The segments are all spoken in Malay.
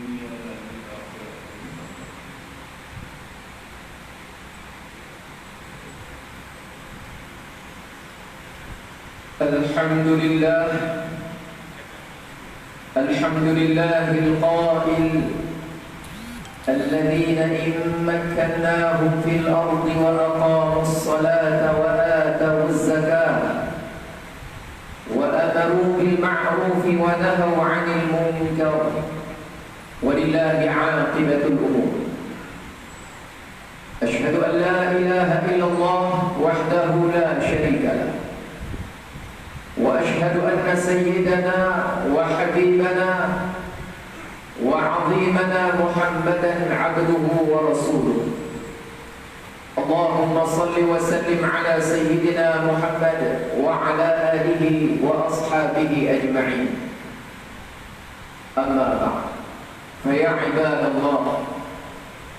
الدنيا والآخرة. الحمد لله القائل الذين إن مكناهم في الأرض وأقاموا الصلاة وآتوا الزكاة وأمروا بالمعروف ونهوا عن المنكر ولله عاقبة الأمور. أشهد أن لا إله إلا الله وحده لا شريك له، وأشهد أن سيدنا وحبيبنا وعظيمنا محمدا عبده ورسوله. اللهم صل وسلم على سيدنا محمد وعلى آله وأصحابه أجمعين. أما بعد، فيا عباد الله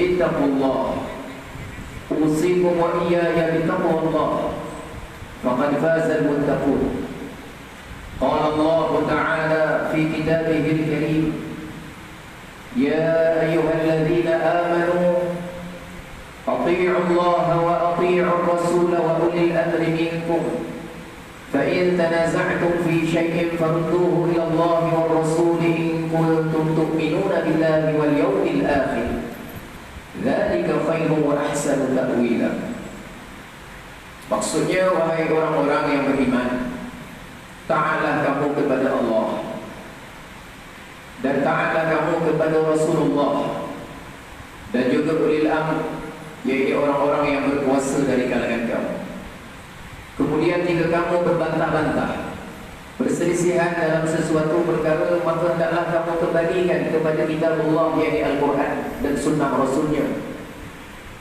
اتقوا الله، أوصيكم وإياي بتقوى الله، فقد فاز المتقون. قال الله تعالى في كتابه الكريم: يا أيها الذين آمنوا أطيعوا الله وأطيعوا الرسول وأولي الأمر منكم، فإن تنازعتم في شيء فردوه إلى الله والرسول إن كنتم تؤمنون بالله واليوم الآخر، ذلك خير وأحسن تأويلا. Maksudnya, wahai orang-orang yang beriman, taatlah kamu kepada Allah dan taatlah kamu kepada Rasulullah dan juga ulil amr, yaitu orang-orang yang berkuasa dari kalangan kamu. Kemudian jika kamu berbantah-bantah, berselisihan dalam sesuatu perkara, maka hendaklah kamu kembalikan kepada kitab Allah, yaitu Al-Quran dan sunnah Rasulnya.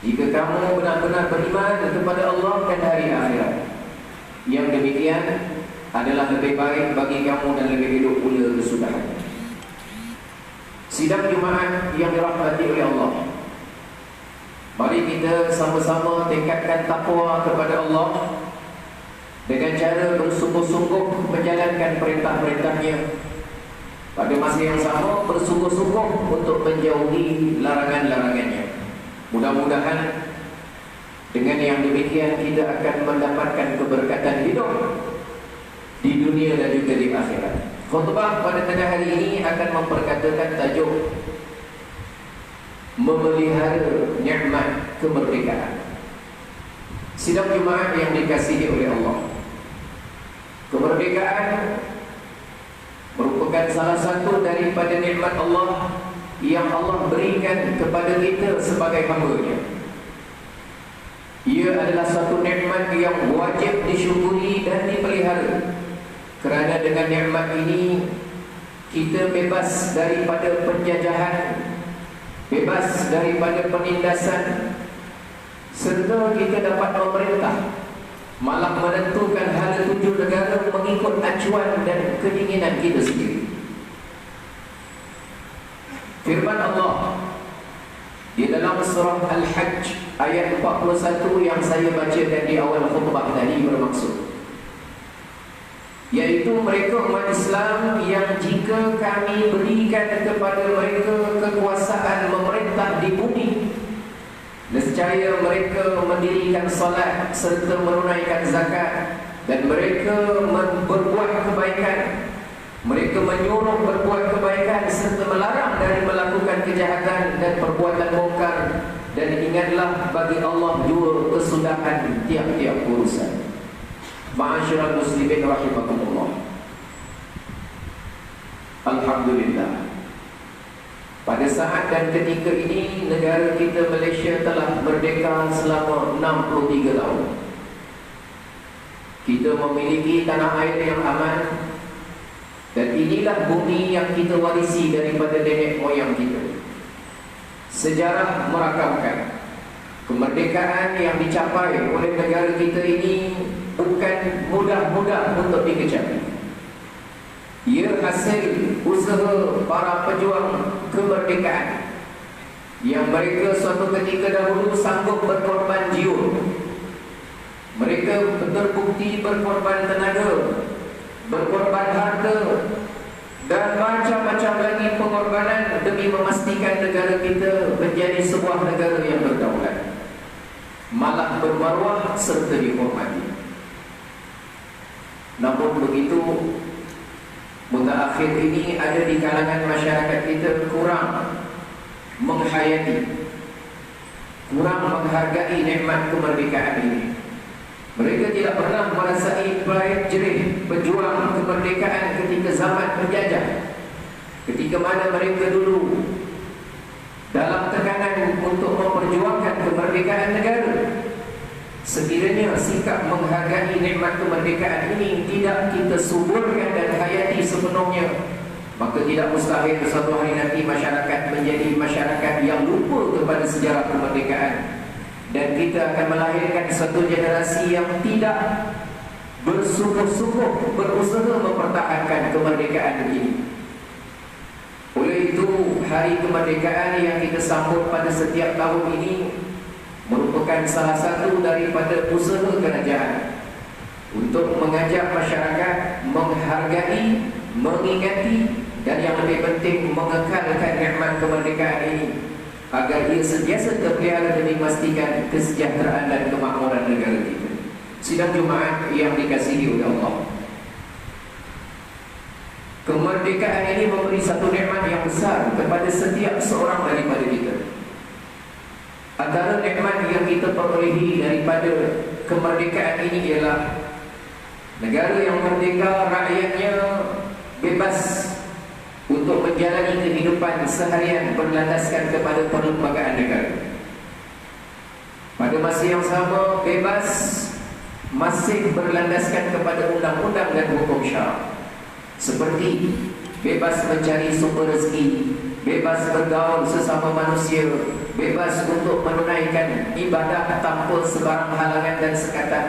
Jika kamu benar-benar beriman kepada Allah dan hari akhirat, yang demikian adalah lebih baik bagi kamu dan lebih hidup pula kesudahannya. Sidang Jumaat yang dirahmati oleh Allah, mari kita sama-sama tingkatkan takwa kepada Allah dengan cara bersungguh-sungguh menjalankan perintah-perintahnya, pada masa yang sama bersungguh-sungguh untuk menjauhi larangan-larangannya. Mudah-mudahan dengan yang demikian kita akan mendapatkan keberkatan hidup di dunia dan juga di akhirat. Khutbah pada tengah hari ini akan memperkatakan tajuk memelihara nikmat kemerdekaan. Sidang Jumaat yang dikasihi oleh Allah, kemerdekaan merupakan salah satu daripada nikmat Allah yang Allah berikan kepada kita sebagai hamba-Nya. Ia adalah satu nikmat yang wajib disyukuri dan dipelihara, kerana dengan nikmat ini kita bebas daripada penjajahan, bebas daripada penindasan, serta kita dapat memerintah, malah menentukan hala tuju negara mengikut acuan dan keinginan kita sendiri. Firman Allah di dalam surah Al-Hajj ayat 41 yang saya bacakan di awal khutbah tadi bermaksud, yaitu mereka umat Islam yang jika kami berikan kepada mereka kekuasaan memerintah di bumi, nescaya mereka mendirikan salat serta menunaikan zakat, dan mereka berbuat kebaikan, mereka menyuruh berbuat kebaikan serta melarang dari melakukan kejahatan dan perbuatan mungkar, dan ingatlah bagi Allah jua kesudahan tiap-tiap urusan. Ma'asyiral muslimin rahimakumullah. Alhamdulillah, pada saat dan ketika ini negara kita Malaysia telah merdeka selama 63 tahun. Kita memiliki tanah air yang aman, dan inilah bumi yang kita warisi daripada nenek moyang kita. Sejarah merakamkan kemerdekaan yang dicapai oleh negara kita ini bukan mudah-mudah untuk dikecapi. Ia hasil usaha para pejuang kemerdekaan yang mereka suatu ketika dahulu sanggup berkorban jiwa. Mereka terbukti berkorban tenaga, berkorban harta, dan macam-macam lagi pengorbanan demi memastikan negara kita menjadi sebuah negara yang berdaulat, malah bermaruah serta dihormati. Namun begitu, mutakhir ini ada di kalangan masyarakat kita kurang menghayati, kurang menghargai nikmat kemerdekaan ini. Mereka tidak pernah merasai pahit jerih berjuang kemerdekaan ketika zaman penjajah, ketika mana mereka dulu dalam tekanan untuk memperjuangkan kemerdekaan negara. Sekiranya sikap menghargai nikmat kemerdekaan ini tidak kita suburkan dan hayati sepenuhnya, maka tidak mustahil suatu hari nanti masyarakat menjadi masyarakat yang lupa kepada sejarah kemerdekaan, dan kita akan melahirkan satu generasi yang tidak bersungguh-sungguh berusaha mempertahankan kemerdekaan ini. Oleh itu, hari kemerdekaan yang kita sambut pada setiap tahun ini merupakan salah satu daripada usaha kerajaan untuk mengajak masyarakat menghargai, mengingati, dan yang lebih penting mengekalkan nikmat kemerdekaan ini agar ia sentiasa terpelihara demi memastikan kesejahteraan dan kemakmuran negara kita. Sidang Jumaat yang dikasihi oleh Allah, kemerdekaan ini memberi satu nikmat yang besar kepada setiap seorang daripada kita. Antara nikmat yang kita perolehi daripada kemerdekaan ini ialah negara yang merdeka, rakyatnya bebas untuk menjalani kehidupan seharian berlandaskan kepada perlembagaan negara. Pada masa yang sama, bebas masih berlandaskan kepada undang-undang dan hukum syarak, seperti bebas mencari sumber rezeki, bebas bergaul sesama manusia, bebas untuk menunaikan ibadah tanpa sebarang halangan dan sekatan,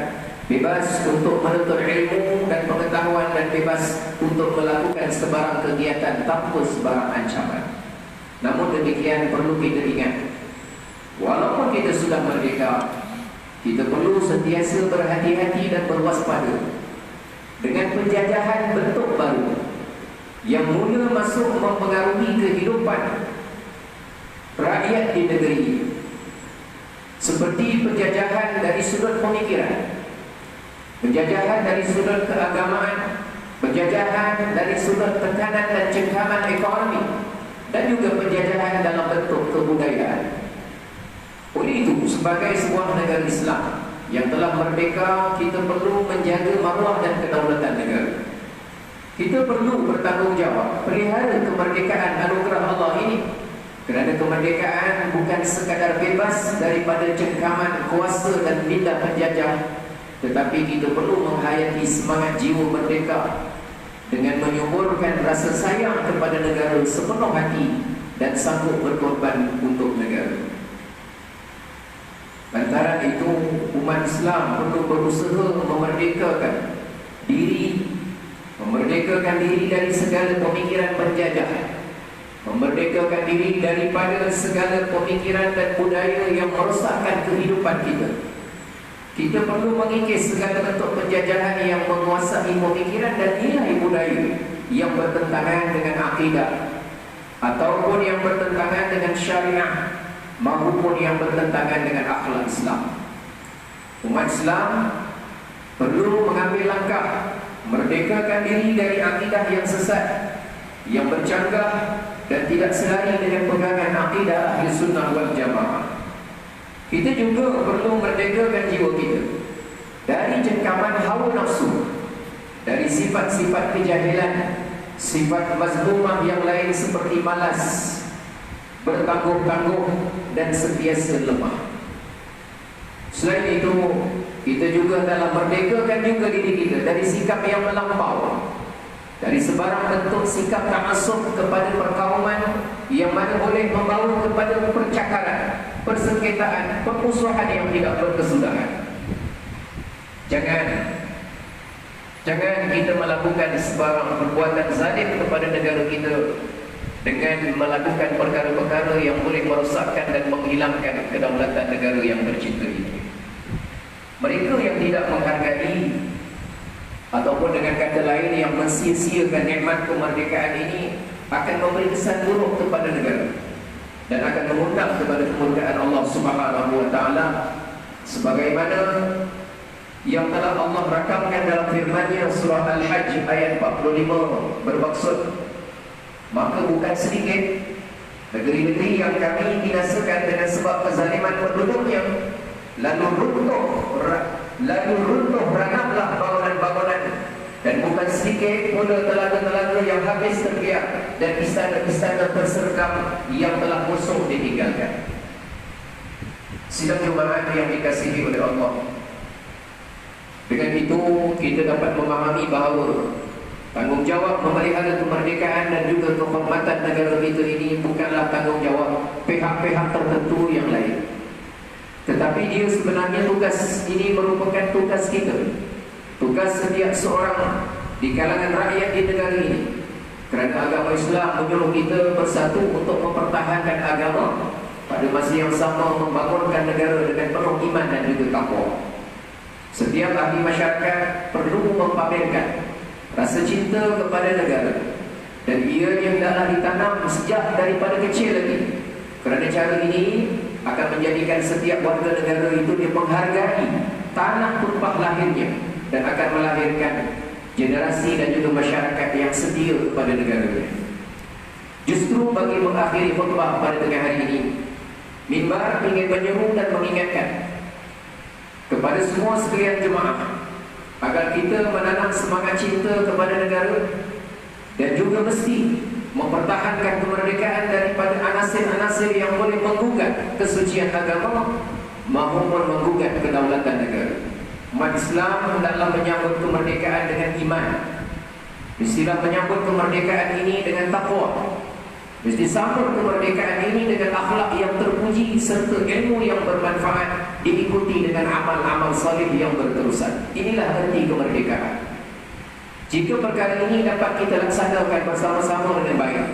bebas untuk menuntut ilmu dan pengetahuan, dan bebas untuk melakukan sebarang kegiatan tanpa sebarang ancaman. Namun demikian, perlu kita ingat, walaupun kita sudah merdeka, kita perlu sentiasa berhati-hati dan berwaspada dengan penjajahan bentuk baru yang mula masuk mempengaruhi kehidupan rakyat di negeri ini, seperti penjajahan dari sudut pemikiran, penjajahan dari sudut keagamaan, penjajahan dari sudut tekanan dan cengkaman ekonomi, dan juga penjajahan dalam bentuk kebudayaan. Oleh itu, sebagai sebuah negara Islam yang telah merdeka, kita perlu menjaga maruah dan kedaulatan negara. Kita perlu bertanggungjawab pelihara kemerdekaan anugerah Allah ini, kerana kemerdekaan bukan sekadar bebas daripada cengkaman kuasa dan minda penjajah, tetapi kita perlu menghayati semangat jiwa merdeka dengan menyuburkan rasa sayang kepada negara sepenuh hati dan sanggup berkorban untuk negara. Antara itu, umat Islam perlu berusaha memerdekakan diri dari segala pemikiran penjajah, memerdekakan diri daripada segala pemikiran dan budaya yang merosakkan kehidupan kita. Kita perlu mengikis segala bentuk penjajahan yang menguasai pemikiran dan nilai budaya yang bertentangan dengan akidah, ataupun yang bertentangan dengan syariah, maupun yang bertentangan dengan akhlak Islam. Umat Islam perlu mengambil langkah merdekakan diri dari akidah yang sesat, yang bercanggah dan tidak selari dengan pegangan akidah Ahli Sunnah wal Jamaah. Kita juga perlu merdekakan jiwa kita dari cengkaman hawa nafsu, dari sifat-sifat kejahilan, sifat mazmumah yang lain seperti malas, bertangguh-tangguh, dan sentiasa lemah. Selain itu, kita juga dalam merdekakan juga diri kita dari sikap yang melampau, dari sebarang bentuk sikap ta'assub kepada perkauman yang mana boleh membawa kepada percakaran, persengketaan, permusuhan yang tidak berkesudahan. Jangan kita melakukan sebarang perbuatan zalim kepada negara kita dengan melakukan perkara-perkara yang boleh merosakkan dan menghilangkan kedaulatan negara yang tercinta ini. Mereka yang tidak menghargai ataupun dengan kata lain yang mensia-siakan nikmat kemerdekaan ini akan memberi kesan buruk kepada negara dan akan mengundang kepada kemurkaan Allah Subhanahu wa taala sebagaimana yang telah Allah rakamkan dalam firman-Nya surah Al-Hajj ayat 45 bermaksud, maka bukan sedikit negeri-negeri yang kami binasakan dengan sebab kezaliman penduduknya, lalu runtuh ranaplah bangunan-bangunan, dan bukan sedikit pula telaga-telaga yang habis terbiak dan istana-istana tersergam yang telah musuh ditinggalkan. Sidang Jumaat yang dikasihi oleh Allah, dengan itu kita dapat memahami bahawa tanggungjawab memelihara kemerdekaan dan juga kehormatan negara kita ini bukanlah tanggungjawab pihak-pihak tertentu yang lain, tetapi dia sebenarnya tugas ini merupakan tugas kita, tugas setiap seorang di kalangan rakyat di negara ini, kerana agama Islam menyuruh kita bersatu untuk mempertahankan agama, pada masa yang sama membangunkan negara dengan penuh iman dan juga takwa. Setiap ahli masyarakat perlu mempamerkan rasa cinta kepada negara, dan ia yang hendaklah ditanam sejak daripada kecil lagi, kerana cara ini akan menjadikan setiap warga negara itu dia menghargai tanah tumpah lahirnya dan akan melahirkan generasi dan juga masyarakat yang setia kepada negaranya. Justru bagi mengakhiri khutbah pada tengah hari ini, mimbar ingin menyeru dan mengingatkan kepada semua sekalian jemaah agar kita menanam semangat cinta kepada negara dan juga mesti mempertahankan kemerdekaan daripada anasir-anasir yang boleh menggugat kesucian agama maupun menggugat kedaulatan negara. Umat Islam hendaklah menyambut kemerdekaan dengan iman, mestilah menyambut kemerdekaan ini dengan takwa, mesti sambut kemerdekaan ini dengan akhlak yang terpuji serta ilmu yang bermanfaat, diikuti dengan amal-amal salih yang berterusan. Inilah arti kemerdekaan. Jika perkara ini dapat kita laksanakan bersama-sama dengan baik,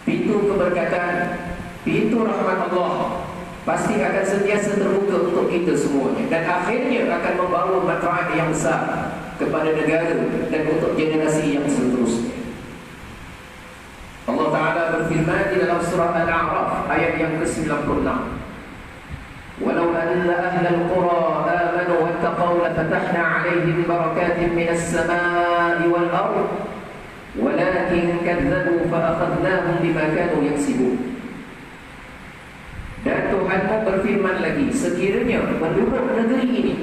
pintu keberkatan, pintu rahmat Allah pasti akan sentiasa terbuka untuk kita semuanya, dan akhirnya akan membawa manfaat yang besar kepada negara dan untuk generasi yang seterusnya. Allah Ta'ala berfirman di dalam surah Al-A'raf ayat yang ke-96, "Walau anna ahlal qura amanu wattaqaw lafatahna 'alaihim barakatin minas samaa'i wal ardh walakin kadzdzabu fa akhadnahum bima kanu yaksibun." Dan Tuhanmu berfirman lagi, sekiranya penduduk negeri ini,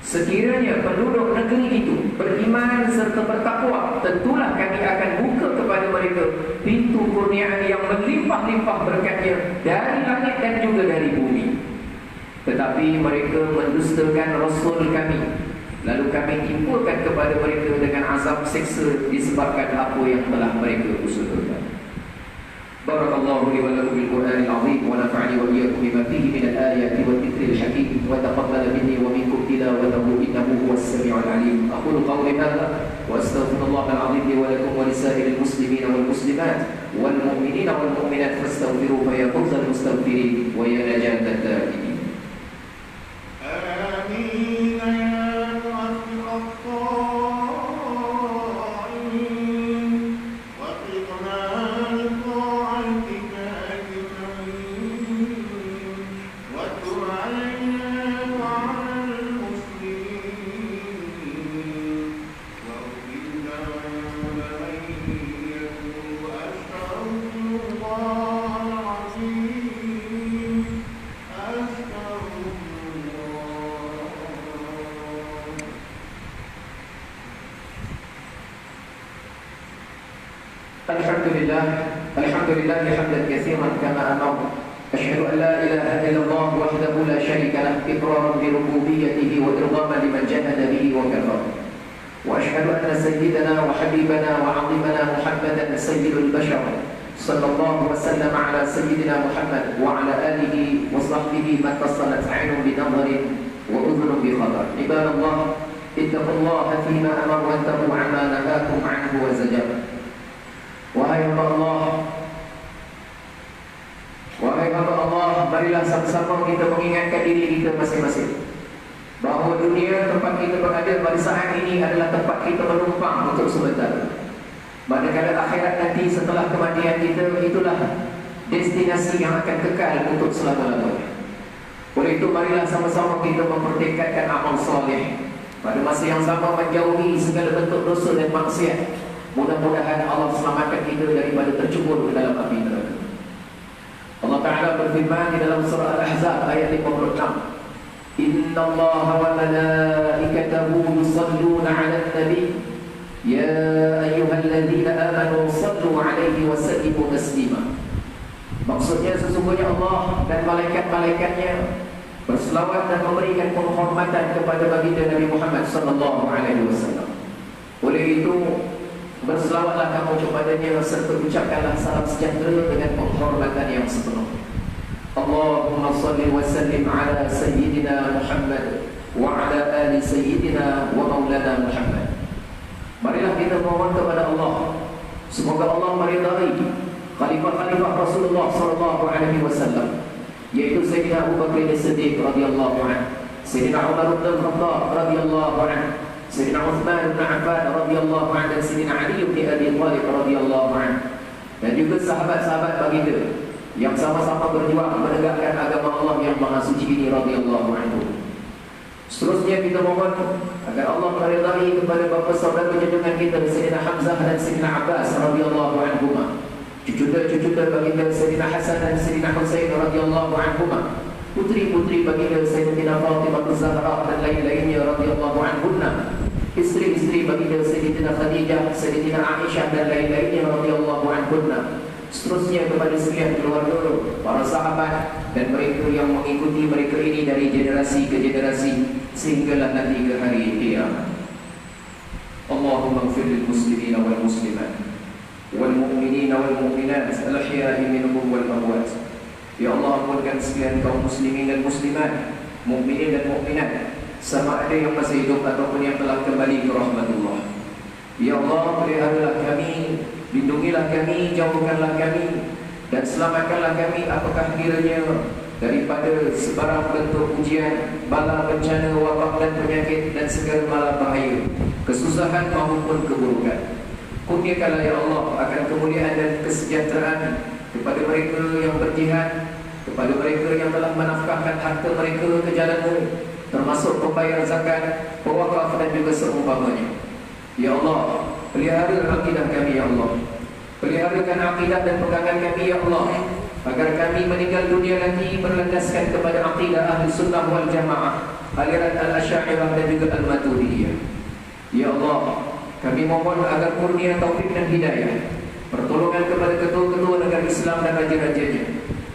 sekiranya penduduk negeri itu beriman serta bertakwa, tentulah kami akan buka kepada mereka pintu kurniaan yang berlimpah-limpah berkatnya dari langit dan juga dari bumi. Tetapi mereka mendustakan Rasul kami, lalu kami timpakan kepada mereka dengan azab seksa disebabkan apa yang telah mereka usahakan. Barakallahu li wa lakum bil Qur'anil 'azim wa nafa'ani wa iyyakum bima fihi min al-ayati wa dhikril hakim wa taqabbala minni wa minkum tilawatahu innahu huwas sami'ul 'alim. Aqulu qawli hadha wa astaghfirullahal 'azim li wa lakum wa lisa'iril muslimina wal muslimat wal mu'minina wal mu'minat fastaghfiruhu fa ya fawzal mustaghfirin wa ya najatat da'imin. Alhamdulillah hamdan katsiran kama amara. Asyhadu an la ilaha illallah wahdahu la syarika lah iqraran bi rububiyyatihi wa irghaman liman jahada bihi wa kafara. Wa asyhadu anna sayyidana wa habibana wa 'azimana Muhammadan sayyidul bashar sallallahu wa sallam ala sayyidina Muhammad wa ala alihi wa sahbihi man tasalat 'ainun bi nadharin wa udhunun bi khabar. Ibadallah ittaqullaha fima amara wa tabu 'amma nahakum 'anhu wa zajar. Wahai hamba Allah, marilah sama-sama kita mengingatkan diri kita masing-masing bahawa bahawa dunia tempat kita berada pada saat ini adalah tempat kita menumpang untuk sementara. Manakala akhirat nanti setelah kematian kita, itulah destinasi yang akan kekal untuk selama-lamanya. Oleh itu marilah sama-sama kita mempertekadkan amal soleh, pada masa yang sama menjauhi segala bentuk dosa dan maksiat. Mudah-mudahan Allah selamatkan kita daripada tercebur ke dalam api neraka. Allah Ta'ala berfirman di dalam surah Al-Ahzab ayat 56, Inna Allah wa malaikatahu yusalluna 'alan nabi ya ayyuhalladzina amanu sallu 'alaihi wa sallimu taslima. Maksudnya sesungguhnya Allah dan malaikat-malaikatnya berselawat dan memberikan penghormatan kepada baginda Nabi Muhammad sallallahu alaihi wasallam. Oleh itu berselawatlah kamu kepadanya serta ucapkanlah salam sejahtera dengan penghormatan yang sepenuh. Allahumma salli wa sallim ala sayyidina Muhammad wa ala ali sayyidina wa maulana Muhammad. Marilah kita mohon kepada Allah, semoga Allah meridai khalifah-khalifah Rasulullah sallallahu alaihi wasallam, yaitu Sayyidina Abu Bakar As-Siddiq radhiyallahu anhu, Sayyidina Umar bin Khattab radhiyallahu anhu, Sayyidina Uthman bin Affan radhiyallahu anhu, dan Sayyidina Ali bin Abi Thalib radhiyallahu anhu, dan juga sahabat-sahabat baginda yang sama-sama berjuang menegakkan agama Allah yang maha suci ini radhiyallahu anhu. Seterusnya kita mohon agar Allah meridai kepada bapa saudara junjungan kita Sayyidina Hamzah dan Sayyidina Abbas radhiyallahu anhuma, cucu-cucu baginda Sayyidina Hasan dan Sayyidina Husain radhiyallahu anhuma, putri-putri baginda Sayyidina Fatimah Az-Zahra dan lain-lainnya radhiyallahu anhunna, istri-istri baginda Sayyidina Khadijah, Sayyidina Aisyah dan lain-lainnya radhiyallahu anhunna. Seterusnya kepada sekalian keluarga, para sahabat dan mereka yang mengikuti mereka ini dari generasi ke generasi sehinggalah nanti ke hari kiamat. Allahumma ighfir lil muslimina wal muslimat wal mu'minina wal mu'minat al-ahya'i minhum wal amwat. Ya Allah, ampunkan sekalian kaum muslimin dan muslimat, mukminin dan mukminat, sama ada yang masih hidup ataupun yang telah kembali ke rahmatullah. Ya Allah, peliharalah kami, lindungilah kami, jauhkanlah kami, dan selamatkanlah kami apakah kiranya daripada sebarang bentuk ujian, bala, bencana, wabak dan penyakit dan segala malapahaya, kesusahan maupun keburukan. Kurniakanlah ya Allah akan kemuliaan dan kesejahteraan kepada mereka yang berjihad, kepada mereka yang telah menafkahkan harta mereka ke jalan-Mu, termasuk pembayar zakat, pewakaf dan juga seumpamanya. Ya Allah, pelihara akidah kami ya Allah, peliharakan akidah dan pegangan kami ya Allah, agar kami meninggal dunia nanti berlandaskan kepada akidah ahli sunnah wal jamaah, aliran al-Asy'ariyah dan juga al-Maturidiyah. Ya Allah, kami mohon agar kurnia taufik dan hidayah, pertolongan kepada ketua-ketua negara Islam dan raja-rajanya,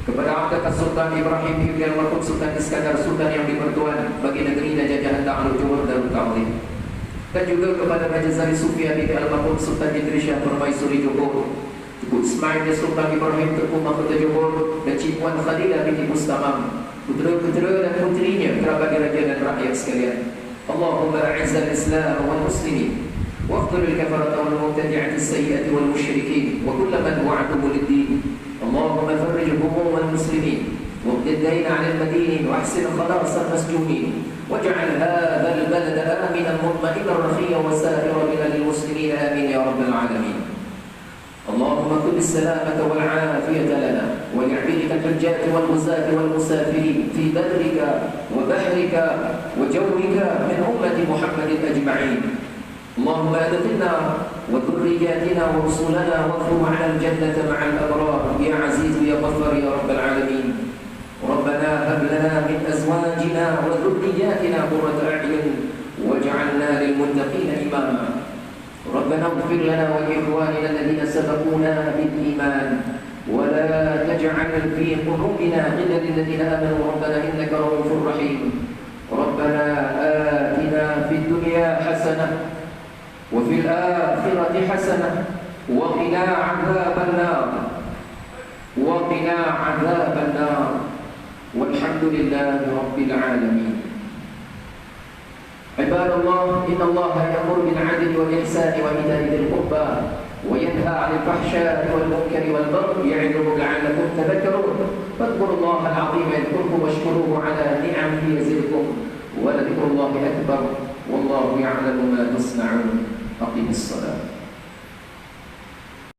kepada Abd Sultan Ibrahim Ibn Al-Marhum Sultan Iskandar Sultan yang dipertuan bagi negeri dan jajahan Ta'alul Jumhur Darul Ta'lim, dan juga kepada Raja Zari Sufia binti Al-Marhum Sultan Idrisyah Permaisuri Johor, Tuku Ismail bin Sultan Ibrahim Tuku Mahkota Johor, dan Cik Puan Khadilah binti Mustamam, putera-putera dan putrinya, kerabat raja dan rakyat sekalian. Allahumma a'izzal Islam wal muslimin واقتل الكفرة والمبتدعة السيئة والمشركين وكل من هو عدو للدين. اللهم فرج هموم المسلمين واقض الدين عن المدينين واحسن خلاص المسجونين واجعل هذا البلد آمنا مطمئنا رخيا وسائر بلاد المسلمين آمين يا رب العالمين. اللهم كن السلامة والعافية لنا ولعبيدك الحجاج والغزاة والمسافرين في برك وبحرك وجوك من أمة محمد أجمعين. اللهم أدخلنا وذرياتنا ورسلنا واغفر عنا الجنة مع الأبرار يا عزيز يا غفار يا رب العالمين. ربنا هب لنا من أزواجنا وذرياتنا قرة أعين واجعلنا للمتقين إماما. ربنا اغفر لنا ولإخواننا الذين سبقونا بالإيمان ولا تجعل في قلوبنا غلا للذين آمنوا ربنا إنك رؤوف رحيم. ربنا آتنا في الدنيا حسنة وفي الآخرة حسنة وقنا عذاب النار وقنا عذاب النار والحمد لله رب العالمين. عباد الله، إن الله يأمر بالعدل والإحسان وإيتاء ذي القربى وينهى عن الفحشاء والمنكر والبغي يعظكم لعلكم تذكرون. فاذكروا الله العظيم يذكركم واشكروه على نعمه يزدكم wa la dzikrullahi akbar wallahu ya'lamu ma tasna'un. Aqimis shalah.